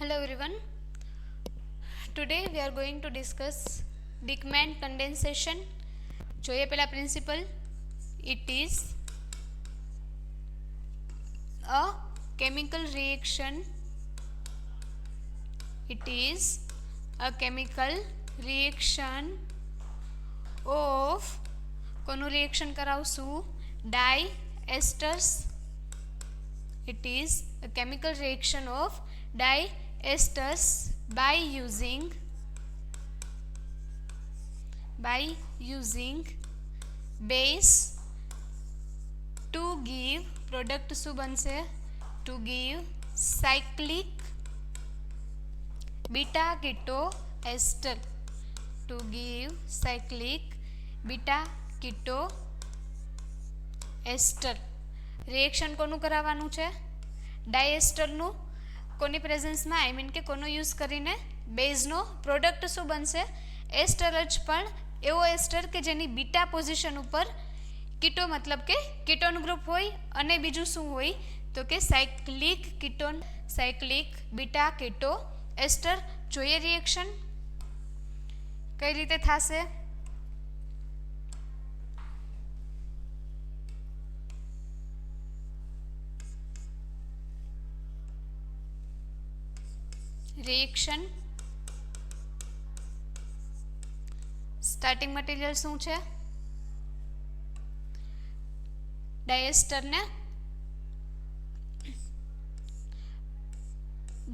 Hello everyone. Today we are going to discuss Dickman condensation. જોઈએ પહેલા principal. It is a chemical reaction. It is a chemical reaction of કોનું reaction કરાવશું? Diesters. It is a chemical reaction of diesters by using base to give product શું બનશે? To give cyclic beta keto ester. To give cyclic beta keto ester. Reaction કોનું કરાવવાનું છે? ડાયએસ્ટરનું. કોની પ્રેઝન્સમાં? આઈ mean કે કોનો use કરીને? બેઝનો. પ્રોડક્ટ શું બનશે? એસ્ટર જ, પણ એવો એસ્ટર કે જેની બીટા પોઝિશન ઉપર કીટો મતલબ કે કીટોન ગ્રુપ હોય અને બીજું શું હોય તો કે સાયક્લિક કીટોન, સાયક્લિક બીટા કીટો એસ્ટર. જોઈએ રિએક્શન કઈ રીતે થશે. રિએક્શન સ્ટાર્ટિંગ મટીરિયલ શું છે? ડાયએસ્ટરને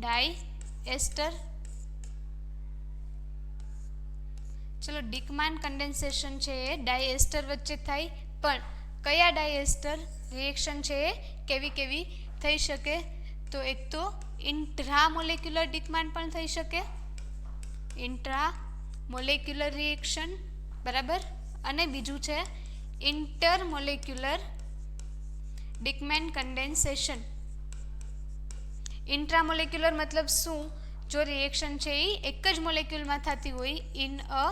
ડાયએસ્ટર. ચલો, ડિકમાન કન્ડેન્સેશન છે એ ડાયએસ્ટર વચ્ચે થાય, પણ કયા ડાયએસ્ટર? રિએક્શન છે એ કેવી કેવી થઈ શકે? તો એક તો ઇન્ટ્રામોલેક્યુલર ડિકમાન પણ થઈ શકે, ઇન્ટ્રામોલેક્યુલર રિએક્શન, બરાબર. અને બીજું છે ઇન્ટરમોલેક્યુલર ડિકમેન કન્ડેન્સેશન. ઇન્ટ્રામોલેક્યુલર મતલબ શું? જો રિએક્શન છે એ એક જ મોલેક્યુલમાં થતી હોય, ઇન અ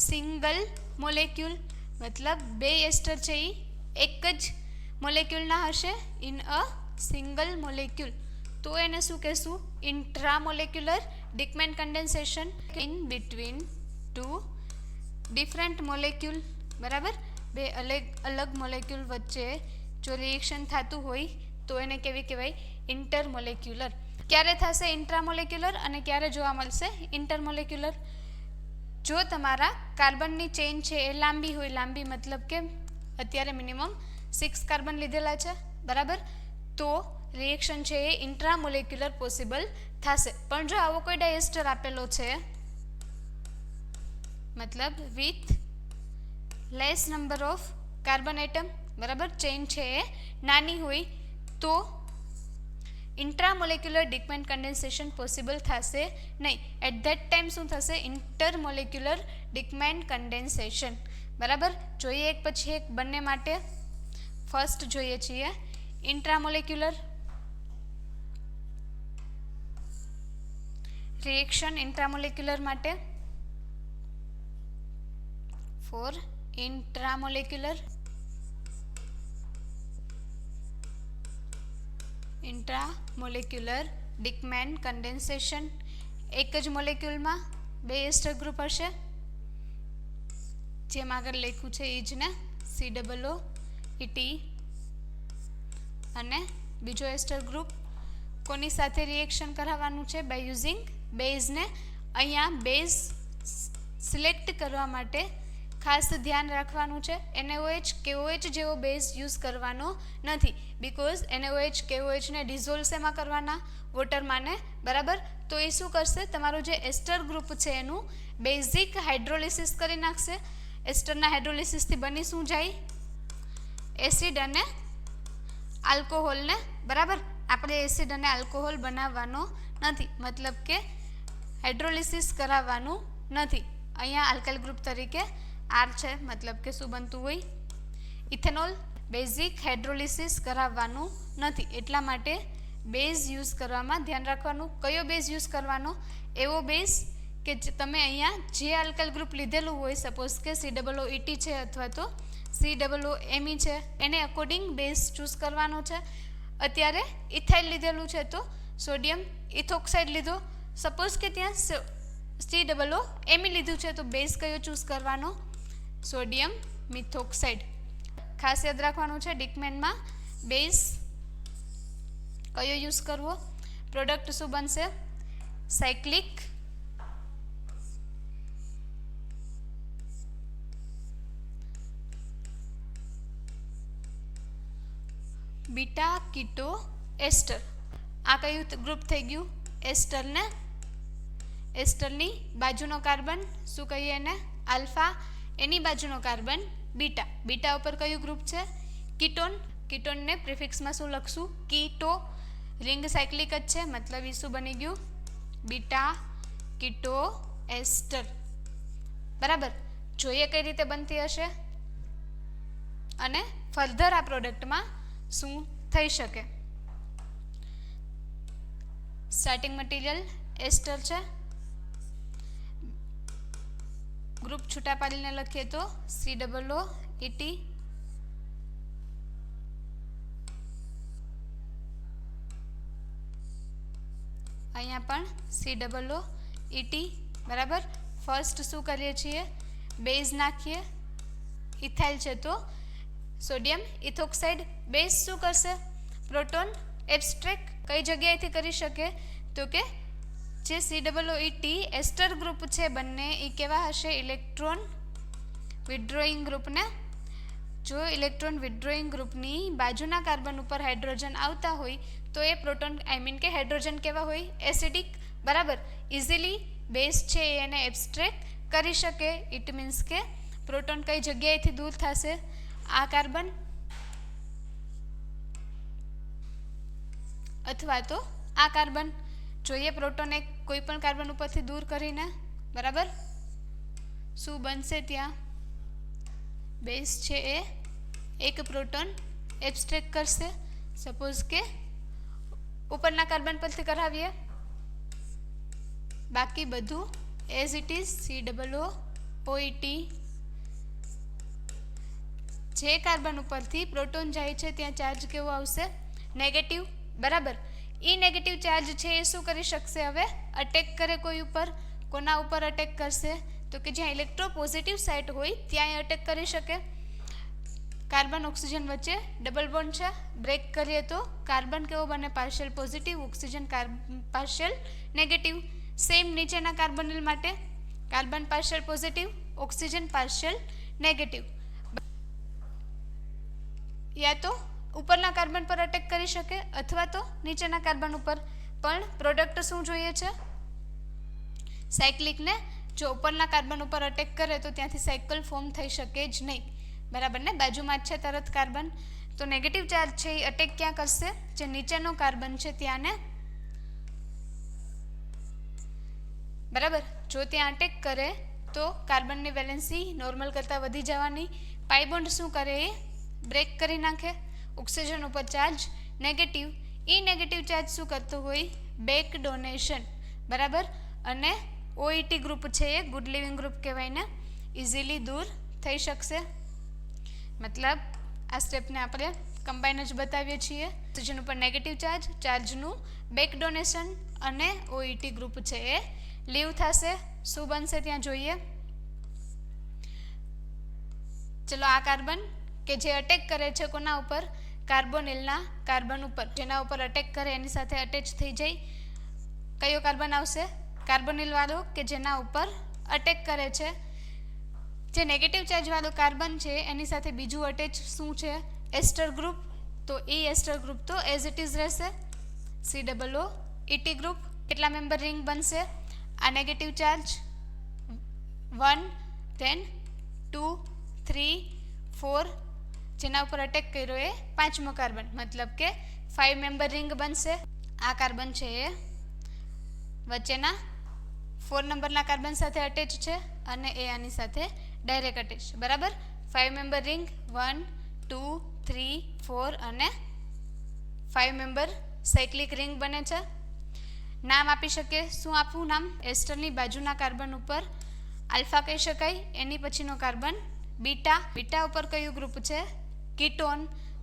સિંગલ મોલેક્યુલ, મતલબ બે એસ્ટર છે એ એક જ મોલેક્યુલના હશે, ઇન અ સિંગલ મોલેક્યુલ, તો એને શું કહેશું? Intramolecular Dieckmann condensation. In between two different molecule, બરાબર. બે અલગ અલગ મોલેક્યુલ વચ્ચે જો રિએક્શન થતું હોય તો એને કેવી કહેવાય? ઇન્ટરમોલેક્યુલર. ક્યારે થશે ઇન્ટ્રામોલેક્યુલર અને ક્યારે જોવા મળશે ઇન્ટરમોલેક્યુલર? જો તમારા કાર્બનની ચેઇન છે એ લાંબી હોય, લાંબી મતલબ કે અત્યારે મિનિમમ 6 કાર્બન લીધેલા છે, બરાબર, તો રિએક્શન છે એ ઇન્ટ્રામોલેક્યુલર પોસિબલ થશે. પણ જો આવો કોઈ ડાયએસ્ટર આપેલો છે, મતલબ with less number of carbon atom, બરાબર, ચેઇન છે એ નાની હોય, તો ઇન્ટ્રામોલેક્યુલર ડિકમેન કન્ડેન્સેશન પોસિબલ થશે નહીં. એટ ધેટ ટાઈમ શું થશે? ઇન્ટરમોલેક્યુલર ડિકમેન કન્ડેન્સેશન, બરાબર. જોઈએ એક પછી એક બંને માટે. ફર્સ્ટ જોઈએ છીએ ઇન્ટ્રામોલેક્યુલર રિએક્શન. ઇન્ટ્રામોલેક્યુલર માટે ફોર ઇન્ટ્રામોલેક્યુલર ડિકમેન કન્ડેન્સેશન. એક જ મોલેક્યુલમાં બે એસ્ટર ગ્રુપ હશે, જેમ આગળ લખ્યું છે એ જ ને, COOET, અને બીજો એસ્ટર ગ્રુપ કોની સાથે રિએક્શન કરાવવાનું છે? બાય યુઝિંગ બેઝને. અહીંયા બેઝ સિલેક્ટ કરવા માટે ખાસ ધ્યાન રાખવાનું છે, NaOH KOH જેવો બેઝ યુઝ કરવાનો નથી, બિકોઝ NaOH KOH ને ડિઝોલ્વ શેમાં કરવાના? વોટરમાં ને, બરાબર. તો એ શું કરશે? તમારું જે એસ્ટર ગ્રુપ છે એનું બેઝિક હાઇડ્રોલિસિસ કરી નાખશે. એસ્ટરના હાઇડ્રોલિસિસથી બની શું જાય? એસિડ અને આલ્કોહોલને, બરાબર. આપણે એસિડ અને આલ્કોહોલ બનાવવાનો નથી, મતલબ કે હાઇડ્રોલિસિસ કરાવવાનું નથી. અહીંયા આલ્કાઇલ ગ્રુપ તરીકે R છે, મતલબ કે શું બનતું હોય? ઇથેનોલ. બેઝિક હાઇડ્રોલિસિસ કરાવવાનું નથી, એટલા માટે બેઝ યુઝ કરવામાં ધ્યાન રાખવાનું. કયો બેઝ યુઝ કરવાનો? એવો બેઝ કે તમે અહીંયા જે આલ્કાઇલ ગ્રુપ લીધેલું હોય, સપોઝ કે COOET છે અથવા તો COOMe છે, એને અકોર્ડિંગ બેઝ ચૂઝ કરવાનો છે. અત્યારે ઇથાઇલ લીધેલું છે તો સોડિયમ ઇથોક્સાઇડ લીધો, સપોઝ કે ત્યાં COO લીધું છે તો બેઝ કયો ચૂઝ કરવાનો? સોડિયમ મિથોક્સાઇડ. ખાસ યાદ રાખવાનું છે ડિકમેનમાં બેઝ કયો યુઝ કરવો. પ્રોડક્ટ શું બનશે? સાયક્લિક બીટા કીટો એસ્ટર. આ કયું ગ્રુપ થઈ ગયું? એસ્ટર ને એસ્ટરની બાજુનો કાર્બન શું કહીએ એને? આલ્ફા. એની બાજુનો કાર્બન બીટા. બીટા ઉપર કયું ગ્રુપ છે? કીટોન. કીટોનને પ્રિફિક્સમાં શું લખશું? કીટો. રિંગ સાયક્લિક જ છે મતલબ એ શું બની ગયું? બીટા કીટો એસ્ટર. બરાબર. જોઈએ કઈ રીતે બનતી હશે અને ફર્ધર આ પ્રોડક્ટમાં શું થઈ શકે. સ્ટાર્ટિંગ મટીરિયલ એસ્ટર છે. ગ્રુપ છૂટા પાડીને લખીએ તો COOET. અહીંયા પણ COOET. બરાબર. ફર્સ્ટ શું કરીએ છીએ? બેઝ નાખીએ. ઇથાઇલ છે તો સોડિયમ ઇથોક્સાઇડ. બેઝ શું કરશે? Proton abstract. કઈ જગ્યાએથી કરી શકે? તો કે જે COOET એસ્ટર ગ્રુપ છે બંને એ કેવા હશે? ઇલેક્ટ્રોન વિથડ્રોઈંગ ગ્રુપને. જો ઇલેક્ટ્રોન વિથડ્રોઈંગ ગ્રુપની બાજુના કાર્બન ઉપર હાઇડ્રોજન આવતા હોય તો એ પ્રોટોન કે હાઇડ્રોજન કેવા હોય? એસિડિક. બરાબર. ઇઝીલી બેઝ છે એને એબ્સ્ટ્રેક્ટ કરી શકે. ઇટ મીન્સ કે પ્રોટોન કઈ જગ્યાએથી દૂર થશે? આ કાર્બન અથવા તો આ કાર્બન. જોઈએ પ્રોટોન એક કોઈ પણ કાર્બન ઉપરથી દૂર કરીને. બરાબર. શું બનશે? ત્યાં બેઝ છે એ એક પ્રોટોન એબ્સ્ટ્રેક્ટ કરશે. સપોઝ કે ઉપરના કાર્બન પરથી કરાવીએ. બાકી બધું એઝ ઇટ ઇઝ COOET. જે કાર્બન ઉપરથી પ્રોટોન જાય છે ત્યાં ચાર્જ કેવો આવશે? નેગેટિવ. બરાબર. ઈ નેગેટિવ ચાર્જ છે એ શું કરી શકશે? હવે અટેક કરે કોઈ ઉપર. કોના ઉપર અટેક કરશે? તો કે જ્યાં ઇલેક્ટ્રોપોઝિટિવ સાઇટ હોય ત્યાં અટેક કરી શકે. કાર્બન ઓક્સિજન વચ્ચે ડબલ બોન્ડ છે. બ્રેક કરીએ તો કાર્બન કેવો બને? Partial positive. Oxygen partial negative. Same નીચેના કાર્બોનિલ માટે carbon partial positive, oxygen partial negative. યા તો ઉપરના કાર્બન પર અટેક કરી શકે અથવા તો નીચેના કાર્બન ઉપર. પણ પ્રોડક્ટ શું જોઈએ છે? સાયક્લિકને. જો ઉપરના કાર્બન ઉપર અટેક કરે તો ત્યાંથી સાયકલ ફોર્મ થઈ શકે જ નહીં. બરાબર ને? બાજુમાં જ છે તરત કાર્બન. તો નેગેટિવ ચાર્જ છે એ અટેક ક્યાં કરશે? જે નીચેનો કાર્બન છે ત્યાંને. બરાબર. જો ત્યાં અટેક કરે તો કાર્બનની વેલેન્સી નોર્મલ કરતાં વધી જવાની. પાઈ બોન્ડ શું કરે? એ બ્રેક કરી નાખે. ઓક્સિજન ઉપર ચાર્જ નેગેટિવ. ઈ નેગેટિવ ચાર્જ શું કરતો હોય? Back donation. બરાબર. અને OET ગ્રુપ છે એ ગુડ લિવિંગ ગ્રુપ કહેવાય ને. ઇઝીલી દૂર થઈ શકશે. મતલબ આ સ્ટેપને આપણે કમ્બાઈન જ બતાવીએ છીએ. ઓક્સિજન ઉપર નેગેટિવ ચાર્જ, ચાર્જનું બેક ડોનેશન અને OET ગ્રુપ છે એ લીવ થશે. શું બનશે ત્યાં જોઈએ. ચલો આ કાર્બન કે જે અટેક કરે છે કોના ઉપર? કાર્બોનિલના કાર્બન ઉપર. જેના ઉપર અટેક કરે એની સાથે અટેચ થઈ જાય. કયો કાર્બન આવશે? કાર્બોનિલ વાળો કે જેના ઉપર અટેક કરે છે. જે નેગેટિવ ચાર્જ વાળો કાર્બન છે એની સાથે બીજું અટેચ શું છે? એસ્ટર ગ્રુપ. તો એ એસ્ટર ગ્રુપ તો એઝ ઇટ ઇઝ રહેશે. COOET group. કેટલા મેમ્બર રિંગ બનશે? આ નેગેટિવ ચાર્જ 1, then 2, 3, 4. જેના ઉપર અટેક કર્યો એ પાંચમો કાર્બન. મતલબ કે 5 મેમ્બર રિંગ બનશે. આ કાર્બન છે એ વચ્ચેના 4 નંબરના કાર્બન સાથે અટેચ છે અને એ આની સાથે ડાયરેક્ટ અટેચ. બરાબર. 5 મેમ્બર રિંગ 1, 2, 3, 4 અને 5 મેમ્બર સાયક્લિક રિંગ બને છે. નામ આપી શકીએ. શું આપવું નામ? એસ્ટરની બાજુના કાર્બન ઉપર આલ્ફા કહી શકાય. એની પછીનો કાર્બન બીટા. બીટા ઉપર કયું ગ્રુપ છે? કીટોન.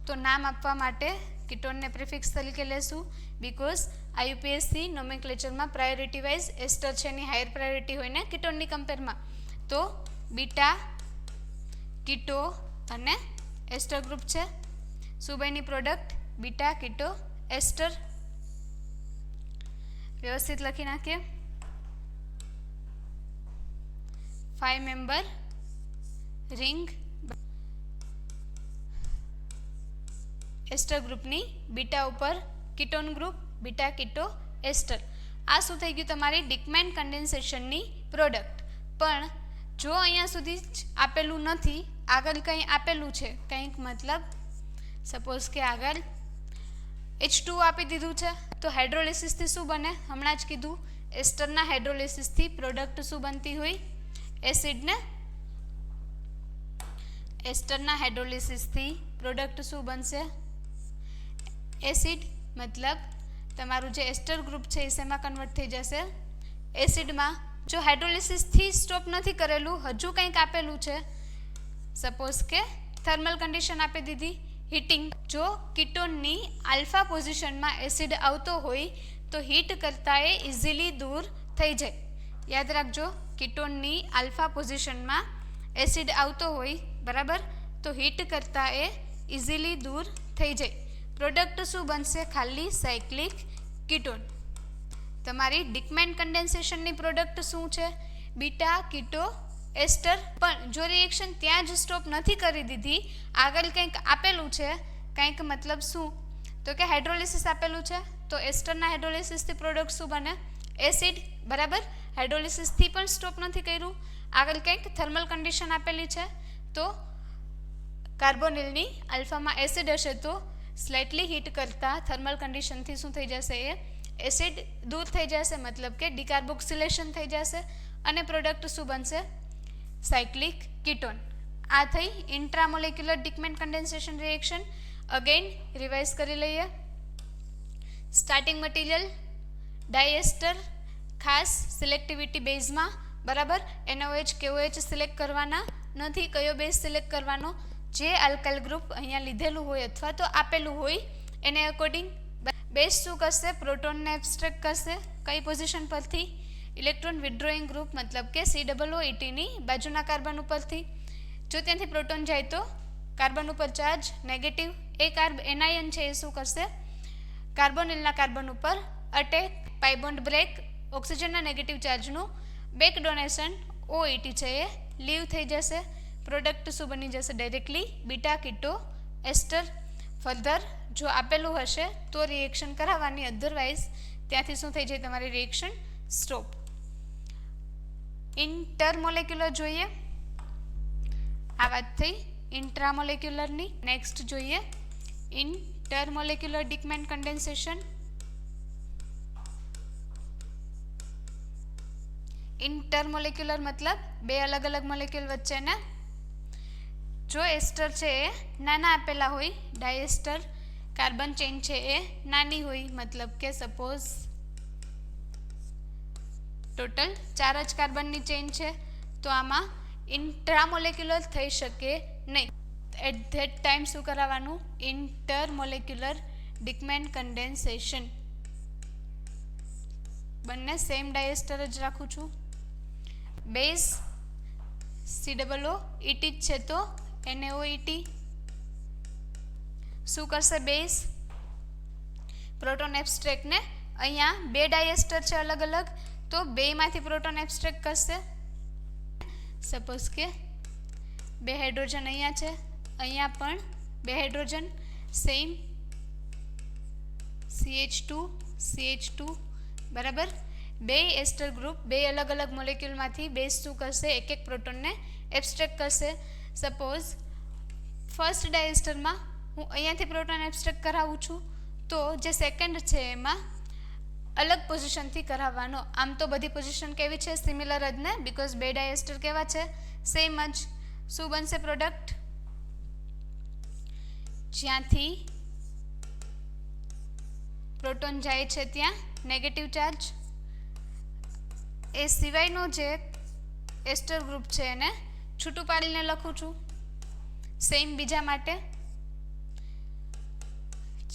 તો નામ આપવા માટે કીટોનને પ્રિફિક્સ તરીકે લેશું બીકોઝ આ યુપીએસસી નોમેન્ક્લેચરમાં પ્રાયોરિટી વાઇઝ એસ્ટર છે એની હાયર પ્રાયોરિટી હોય ને કીટોનની કમ્પેરમાં. તો બીટા કીટો અને એસ્ટર ગ્રુપ છે. શું બની પ્રોડક્ટ? બીટા કીટો એસ્ટર. વ્યવસ્થિત લખી નાખીએ. 5 મેમ્બર રિંગ એસ્ટર ગ્રુપની બીટા ઉપર કીટોન ગ્રુપ બીટા કીટો એસ્ટર. આ શું થઈ ગયું? તમારી ડિકમેન કન્ડેન્સેશનની પ્રોડક્ટ. પણ જો અહીંયા સુધી જ આપેલું નથી, આગળ કંઈ આપેલું છે કંઈક, મતલબ સપોઝ કે આગળ H2 આપી દીધું છે, તો હાઇડ્રોલિસિસથી શું બને? હમણાં જ કીધું, એસ્ટરના હાઇડ્રોલિસિસથી પ્રોડક્ટ શું બનતી હોય? એસિડ ને. એસ્ટરના હાઇડ્રોલિસિસથી પ્રોડક્ટ શું બનશે? એસિડ. મતલબ તમારું જે એસ્ટર ગ્રુપ છે એ શેમાં કન્વર્ટ થઈ જશે? એસિડમાં. જો હાઇડ્રોલિસિસથી સ્ટોપ નથી કરેલું, હજુ કંઈક આપેલું છે, સપોઝ કે થર્મલ કન્ડિશન આપી દીધી, હીટિંગ. જો કીટોનની આલ્ફા પોઝિશનમાં એસિડ આવતો હોય તો હીટ કરતાં એ ઇઝીલી દૂર થઈ જાય. યાદ રાખજો, કીટોનની આલ્ફા પોઝિશનમાં એસિડ આવતો હોય, બરાબર, તો હીટ કરતાં એ ઇઝીલી દૂર થઈ જાય. પ્રોડક્ટ શું બનશે? ખાલી સાયક્લિક કીટોન. તમારી ડિકમેન કન્ડેન્સેશનની પ્રોડક્ટ શું છે? બીટા કીટો એસ્ટર. પણ જો રિએક્શન ત્યાં જ સ્ટોપ નથી કરી દીધી, આગળ કંઈક આપેલું છે, કંઈક મતલબ શું? તો કે હાઇડ્રોલિસિસ આપેલું છે, તો એસ્ટરના હાઇડ્રોલિસિસથી પ્રોડક્ટ શું બને? એસિડ. બરાબર. હાઇડ્રોલિસિસથી પણ સ્ટોપ નથી કર્યું, આગળ કંઈક થર્મલ કન્ડિશન આપેલી છે, તો કાર્બોનિલની આલ્ફામાં એસિડ હશે તો સ્લાઇટલી હીટ કરતાં થર્મલ કન્ડિશનથી શું થઈ જશે? એ એસિડ દૂર થઈ જશે, મતલબ કે ડિકાર્બોક્સિલેશન થઈ જશે, અને પ્રોડક્ટ શું બનશે? Cyclic ketone. આ થઈ ઇન્ટ્રામોલેક્યુલર Dieckmann condensation reaction. Again revise કરી લઈએ. સ્ટાર્ટિંગ મટીરિયલ ડાયએસ્ટર, ખાસ સિલેક્ટિવિટી બેઝમાં, બરાબર. NaOH KOH સિલેક્ટ કરવાના નથી. કયો બેઝ સિલેક્ટ કરવાનો? જે આલ્કાઇલ ગ્રુપ અહીંયા લીધેલું હોય અથવા તો આપેલું હોય એને અકોર્ડિંગ. બેઝ શું કરશે? પ્રોટોનને એબ્સ્ટ્રેક્ટ કરશે. કઈ પોઝિશન પરથી? ઇલેક્ટ્રોન વિથડ્રોઈંગ ગ્રુપ, મતલબ કે COOETની બાજુના કાર્બન ઉપરથી. જો ત્યાંથી પ્રોટોન જાય તો કાર્બન ઉપર ચાર્જ નેગેટિવ. એનાયન છે એ શું કરશે? કાર્બોનિલના કાર્બન ઉપર અટેક, પાઇબોન્ડ બ્રેક, ઓક્સિજનના નેગેટિવ ચાર્જનું બેક ડોનેશન, OET છે એ લીવ થઈ જશે. પ્રોડક્ટ શું બની જશે? ડાયરેક્ટલી બીટા કીટો એસ્ટર. ફર્ધર જો આપેલું હશે તો રિએક્શન કરાવવાની, અધરવાઇઝ ત્યાંથી શું થઈ જાય? તમારી રિએક્શન સ્ટોપ. ઇન્ટરમોલેક્યુલર જોઈએ. આ વાત થઈ ઇન્ટ્રામોલેક્યુલરની. નેક્સ્ટ જોઈએ ઇન્ટરમોલેક્યુલર ડિકમેન કન્ડેન્સેશન. ઇન્ટરમોલેક્યુલર મતલબ બે અલગ અલગ મોલેક્યુલ વચ્ચેના. જો એસ્ટર છે એ નાના આપેલા હોય, ડાયએસ્ટર કાર્બન ચેઇન છે એ નાની હોય, મતલબ કે સપોઝ ટોટલ 4 જ કાર્બનની ચેઇન છે, તો આમાં ઇન્ટ્રામોલેક્યુલર થઈ શકે નહીં. એટ ધેટ ટાઈમ શું કરાવવાનું? ઇન્ટરમોલેક્યુલર ડિકમેન કન્ડેન્સેશન. બંને સેમ ડાયએસ્ટર જ રાખું છું. બેઝ COOET જ છે તો NaOET. શું કરશે બેઝ? પ્રોટોન એબ્સ્ટ્રેક્ટને, અહીંયા બે ડાયએસ્ટર છે અલગ અલગ, તો બેમાંથી પ્રોટોન એબ્સ્ટ્રેક્ટ કરશે. સપોઝ કે બે હાઇડ્રોજન અહીંયા છે, અહીંયા પણ બે હાઇડ્રોજન, સેમ CH2, બરાબર. બે એસ્ટર ગ્રુપ બે અલગ અલગ મોલેક્યુલમાંથી બેઝ શું કરશે? એક એક પ્રોટોનને એબ્સ્ટ્રેક્ટ કરશે. સપોઝ ફર્સ્ટ ડાયએસ્ટરમાં હું અહીંયાથી પ્રોટોન એબ્સ્ટ્રેક્ટ કરાવું છું, તો જે સેકન્ડ છે એમાં અલગ પોઝિશનથી કરાવવાનો. આમ તો બધી પોઝિશન કેવી છે? સિમિલર જ ને, બીકોઝ બે ડાયએસ્ટર કેવા છે? સેમ જ. શું બનશે પ્રોડક્ટ? જ્યાંથી પ્રોટોન જાય છે ત્યાં નેગેટિવ ચાર્જ. એ સિવાયનો જે એસ્ટર ગ્રુપ છે એને છૂટું પાડીને લખું છું. સેમ બીજા માટે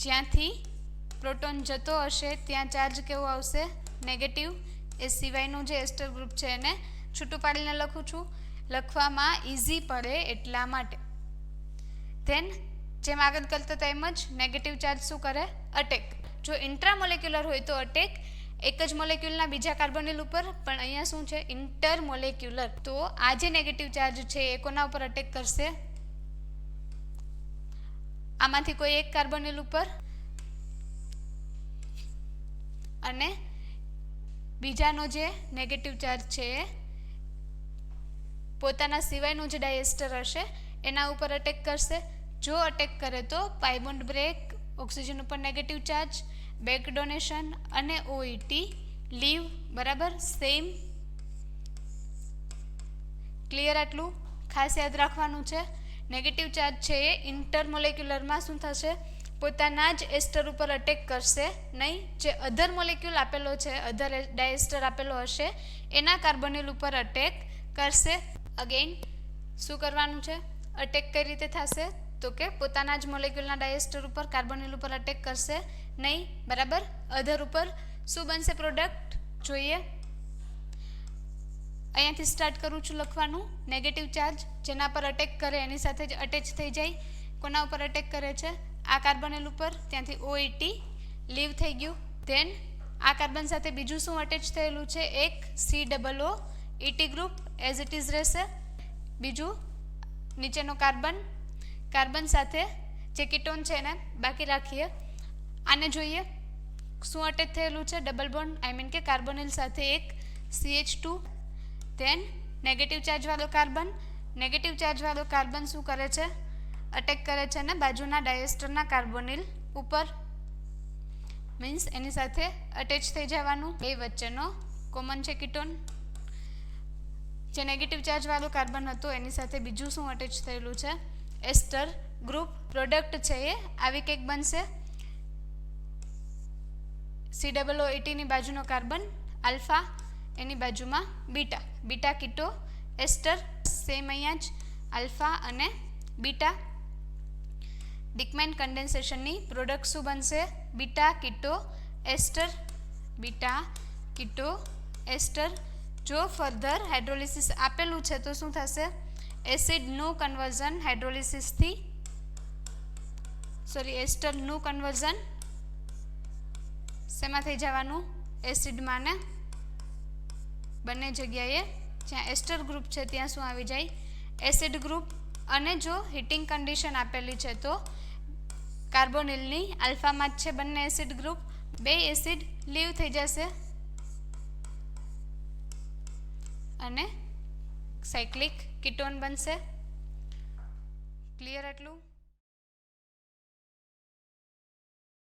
જ્યાંથી પ્રોટોન જતો હશે ત્યાં ચાર્જ કેવો આવશે? નેગેટિવ. એ સિવાયનું જે એસ્ટર ગ્રુપ છે એને છૂટું પાડીને લખું છું, લખવામાં ઇઝી પડે એટલા માટે. ધેન જેમ આગળ કરતા હતા એમ જ નેગેટિવ ચાર્જ શું કરે? અટેક. જો ઇન્ટ્રામોલેક્યુલર હોય તો અટેક એક જ મોલેક્યુલના બીજા કાર્બોનિલ ઉપર, પણ અહીંયા શું છે? ઇન્ટરમોલેક્યુલર. તો આ જે નેગેટિવ ચાર્જ છે એ કોના ઉપર અટેક કરશે? આમાંથી કોઈ એક કાર્બોનિલ ઉપર, અને બીજાનો જે નેગેટિવ ચાર્જ છે એ પોતાના સિવાયનું જે ડાયએસ્ટર હશે એના ઉપર અટેક કરશે. જો અટેક કરે તો પાઈ બોન્ડ બ્રેક, ઓક્સિજન ઉપર નેગેટિવ ચાર્જ, બેક ડોનેશન અને OET લીવ. બરાબર, સેમ. ક્લિયર? આટલું ખાસ યાદ રાખવાનું છે. નેગેટિવ ચાર્જ છે એ ઇન્ટરમોલેક્યુલરમાં શું થશે? પોતાના જ એસ્ટર ઉપર અટેક કરશે નહીં. જે અધર મોલેક્યુલ આપેલો છે, અધર ડાયએસ્ટર આપેલો હશે એના કાર્બોનિલ ઉપર અટેક કરશે. અગેન શું કરવાનું છે? અટેક કઈ રીતે થશે? તો કે પોતાના જ મોલેક્યુલના ડાયએસ્ટર ઉપર કાર્બોનિલ ઉપર અટેક કરશે નહીં. બરાબર, અધર ઉપર શું બનશે પ્રોડક્ટ? જોઈએ. અહીંયાથી સ્ટાર્ટ કરું છું લખવાનું. નેગેટિવ ચાર્જ જેના પર અટેક કરે એની સાથે જ અટેચ થઈ જાય. કોના ઉપર અટેક કરે છે? આ કાર્બોનિલ ઉપર, ત્યાંથી OET લીવ થઈ ગયું. ધેન આ કાર્બન સાથે બીજું શું અટેચ થયેલું છે? એક COO group as it is રહેશે. બીજું નીચેનો કાર્બન સાથે જે કીટોન છે એને બાકી રાખીએ. આને જોઈએ શું અટેચ થયેલું છે? ડબલ બોન્ડ, આઈ મીન કે કાર્બોનિલ સાથે એક CH2. ધેન નેગેટિવ ચાર્જવાળો કાર્બન. નેગેટિવ ચાર્જવાળો કાર્બન શું કરે છે? અટેક કરે છે ને બાજુના ડાયએસ્ટરના કાર્બોનિલ ઉપર, મીન્સ એની સાથે અટેચ થઈ જવાનું. એ વચ્ચેનો કોમન છે કીટોન. જે નેગેટિવ ચાર્જવાળો કાર્બન હતો એની સાથે બીજું શું અટેચ થયેલું છે? એસ્ટર ગ્રુપ. પ્રોડક્ટ છે એ આવી કંઈક બનશે. COO ની બાજુનો કાર્બન આલ્ફા, એની બાજુમાં બીટા, બીટા કીટો એસ્ટર. સેમ અહીંયા જ આલ્ફા અને બીટા. ડિકમેન કન્ડેન્સેશનની પ્રોડક્ટ શું બનશે? બીટા કીટો એસ્ટર, બીટા કીટો એસ્ટર. જો ફર્ધર હાઇડ્રોલિસિસ આપેલું છે તો શું થશે? એસિડનું કન્વર્ઝન હાઇડ્રોલિસિસથી, એસ્ટરનું કન્વર્ઝન શેમાં થઈ જવાનું? એસિડમાં ને બંને જગ્યાએ જ્યાં એસ્ટર ગ્રુપ છે ત્યાં શું આવી જાય? Acid group. અને જો હીટિંગ કન્ડિશન આપેલી છે તો કાર્બોનિલની આલ્ફામાં જ છે બંને એસિડ ગ્રુપ, બે એસિડ લીવ થઈ જશે અને સાયક્લિક કીટોન બનશે. ક્લિયર? આટલું